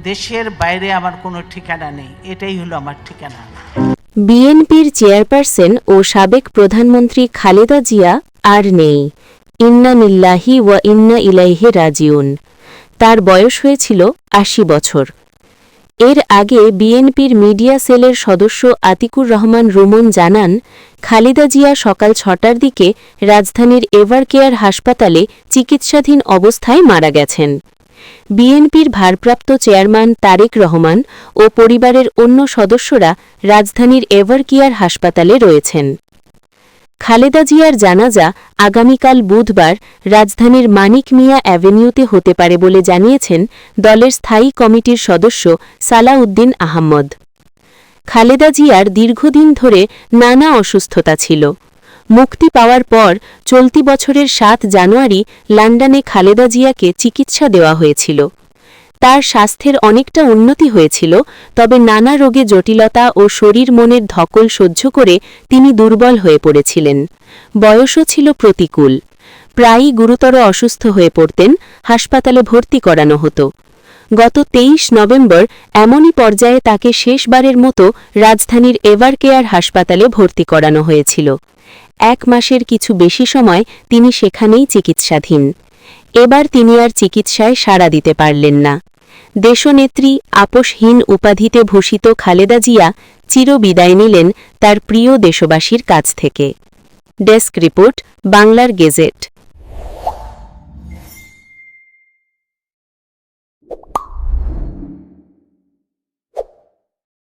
দেশের বাইরে আমার কোনো ঠিকানা নেই, এটাই হলো আমার ঠিকানা। বিএনপির চেয়ারপারসন ও সাবেক প্রধানমন্ত্রী খালেদা জিয়া আর নেই। ইন্না লিল্লাহি ওয়া ইন্না ইলাইহি রাজিউন। তার বয়স হয়েছিল ৮০ বছর। এর আগে বিএনপির মিডিয়া সেলের সদস্য আতিকুর রহমান রুমন জানান, খালেদা জিয়া সকাল ৬টার দিকে রাজধানীর এভারকেয়ার হাসপাতালে চিকিৎসাধীন অবস্থায় মারা গেছেন। বিএনপির ভারপ্রাপ্ত চেয়ারম্যান তারেক রহমান ও পরিবারের অন্য সদস্যরা রাজধানীর এভারকেয়ার হাসপাতালে রয়েছেন। খালেদা জিয়ার জানাজা আগামীকাল বুধবার রাজধানীর মানিক মিয়া অ্যাভিনিউতে হতে পারে বলে জানিয়েছেন দলের স্থায়ী কমিটির সদস্য সালাউদ্দিন আহমদ। খালেদা জিয়ার দীর্ঘদিন ধরে নানা অসুস্থতা ছিল। মুক্তি পাওয়ার পর চলতি বছরের ৭ জানুয়ারি লন্ডনে খালেদা জিয়াকে চিকিৎসা দেওয়া হয়েছিল। তার স্বাস্থ্যের অনেকটা উন্নতি হয়েছিল, তবে নানা রোগে জটিলতা ও শরীর মনের ধকল সহ্য করে তিনি দুর্বল হয়ে পড়েছিলেন। বয়সও ছিল প্রতিকূল। প্রায়ই গুরুতর অসুস্থ হয়ে পড়তেন, হাসপাতালে ভর্তি করানো হতো। গত ২৩ নভেম্বর এমনই পর্যায়ে তাকে শেষবারের মতো রাজধানীর এভারকেয়ার হাসপাতালে ভর্তি করানো হয়েছিল। ১ মাসের কিছু বেশি সময় তিনি সেখানেই চিকিৎসাধীন। এবার তিনি আর চিকিৎসায় সাড়া দিতে পারলেন না। দেশনেত্রী আপোষহীন উপাধিতে ভূষিত খালেদা জিয়া চিরবিদায় নিলেন তার প্রিয় দেশবাসীর কাছ থেকে। ডেস্ক রিপোর্ট, বাংলার গেজেট।